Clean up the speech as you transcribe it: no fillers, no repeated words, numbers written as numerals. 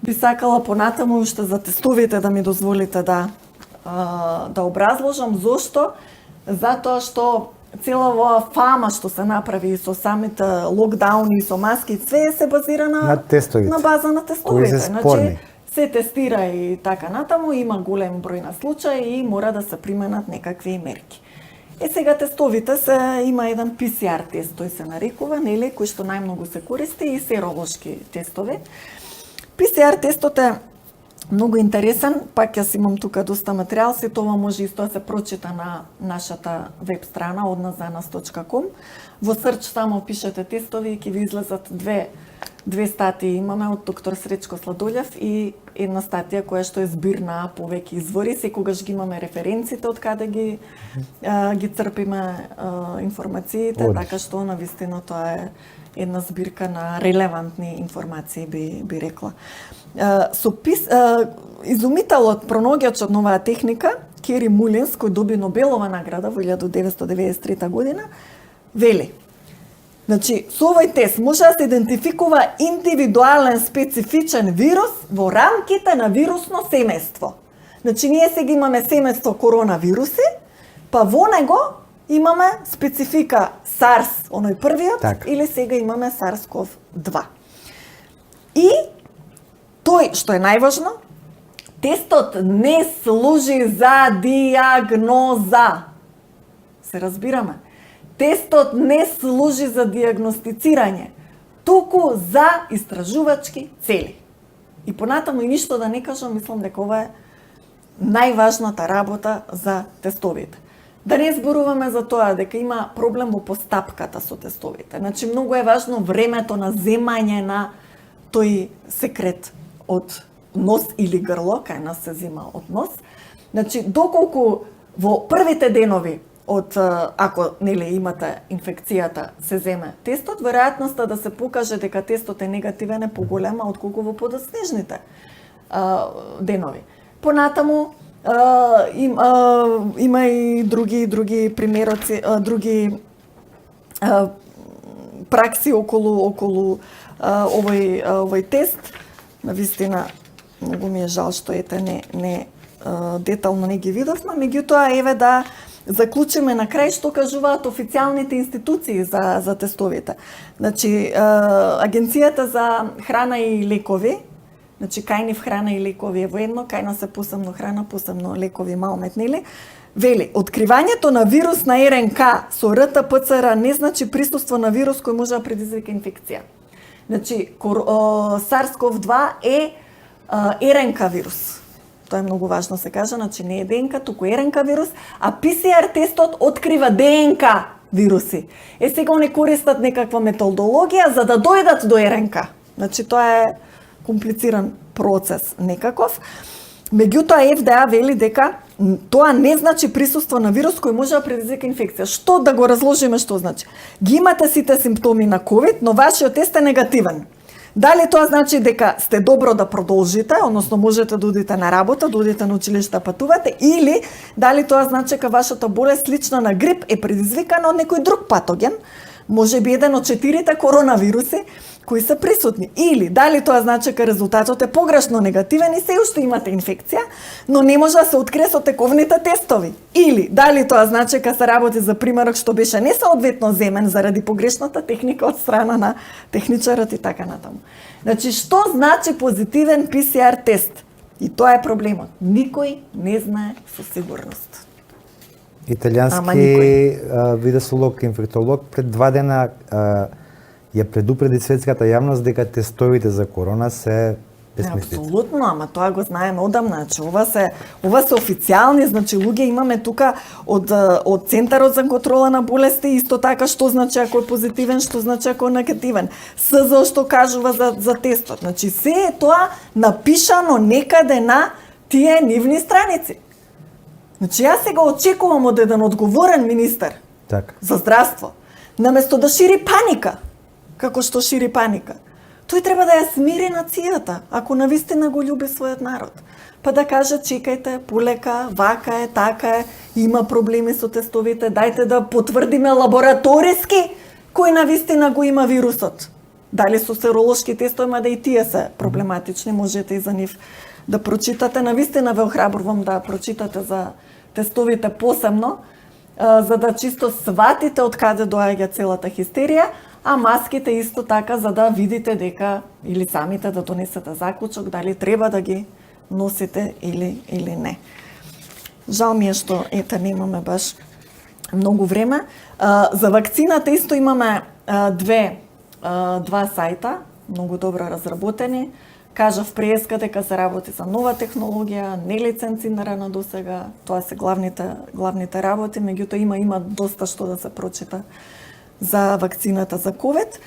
Би сакала понатаму уште за тестовите да ми дозволите да образложам зошто. Затоа што цела оваа фама што се направи со самите локдауни и со маски, све се базира на тестовите. На база на тестовите. Кои се спорни. Се тестира и така натаму, има голем број на случаи и мора да се применат некакви мерки. Сега тестовите има еден PCR тест, тој се нарекува, нели, кој што најмногу се користи, и серолошки тестови. PCR тестот е многу интересен, пак јас имам тука доста материјал, се тоа може исто да се прочита на нашата веб страна odnazanas.com. Во Search само пишете тестови и ќе ви излезат две статии имаме од доктор Сречко Сладолев и една статија која што е збир на повеќе извори. Секогаш ги имаме референците од каде ги црпиме информациите, така што навистина тоа е една збирка на релевантни информации, би рекла. Изумителот, пронаоѓачот на оваа техника, Кери Мулинс, кој доби Нобелова награда во 1993 година, вели: значи, со овој тест може да се идентификува индивидуален специфичен вирус во рамките на вирусно семејство. Значи, ние сега имаме семејство коронавируси, па во него имаме специфика SARS, оној првиот, так, или сега имаме SARS-CoV-2. И тој, што е најважно, тестот не служи за диагноза. Се разбираме? Тестот не служи за диагностицирање, туку за истражувачки цели. И понатаму и ништо да не кажам, мислам дека ова е најважната работа за тестовите. Да не зборуваме за тоа дека има проблем во постапката со тестовите. Значи, многу е важно времето на земање на тој секрет од нос или грло, кај нас се зема од нос. Значи, доколку во првите денови од, ако нели имате инфекцијата, се земе тестот, веројатноста да се покаже дека тестот е негативен е поголема отколку во подоснежните денови. Понатаму има и други примероци, други пракси околу овој тест. Навистина, многу ми е жал што не детално не ги видовме, меѓутоа еве да заклучиме на крај што кажуваат официјалните институции за тестовите. Значи, Агенцијата за храна и лекови, значи кај нив храна и лекови е воедно, кај нас е посебно храна, посебно лекови малмет, нели? Вели, откривањето на вирус на РНК со РТ-ПЦР не значи присуство на вирус кој може да предизвика инфекција. Значи, SARS-CoV-2 е РНК вирус. Тоа е многу важно се каже, значи не е ДНК, туку РНК вирус, а PCR тестот открива ДНК вируси. Сега они користат некаква методологија за да дојдат до РНК. Значи тоа е комплициран процес некаков. Меѓутоа FDA вели дека тоа не значи присуство на вирус кој може да предизвика инфекција. Што да го разложиме што значи? Ги имате сите симптоми на COVID, но вашиот тест е негативен. Дали тоа значи дека сте добро да продолжите, односно можете да одите на работа, да одите на училиште, да патувате, или дали тоа значи дека вашата болест слична на грип е предизвикана од некој друг патоген, може би еден од 4 коронавируси кои се присутни. Или дали тоа значи дека резултатот е погрешно негативен и се уште имате инфекција, но не може да се открие со тековните тестови. Или дали тоа значи дека се работи за примерок што беше несоодветно земен заради погрешната техника од страна на техничарот и така натаму. Значи, што значи позитивен PCR тест? И тоа е проблемот. Никој не знае со сигурност. Италијански видесолог, инфектолог пред 2 дена ја предупреди светската јавност дека тестовите за корона се безсмислици. Апсолутно, ама тоа го знаеме одамна. Значи, ова се официјални, значи луѓе имаме тука од Центарот за контрола на болести, исто така што значи ако е позитивен, што значи ако е негативен. СЗО што кажува за тестот. Значи се е тоа напишано некаде на тие нивни страници. Значи јас сега очекувам од еден одговорен министер за здравство, наместо да шири паника, како што шири паника, тој треба да ја смири нацијата, ако навистина го љуби својот народ. Па да каже, чекајте, полека, вака е, така е, има проблеми со тестовите, дајте да потврдиме лабораториски кој навистина го има вирусот. Дали со серолошки тестови, мада и тие се проблематични, можете и за нив да прочитате. Навистина ве охрабрувам да прочитате за тестовите посебно, за да чисто сватите од каде доаѓа целата хистерија, а маските исто така за да видите дека или самите да донесете заклучок дали треба да ги носите или не. Жал ми е што немаме баш многу време. За вакцината исто имаме два сајта, многу добро разработени. Кажав преска дека се работи за нова технологија, нелиценцирана досега, тоа се главните работи, меѓутоа има доста што да се прочита за вакцината за ковид.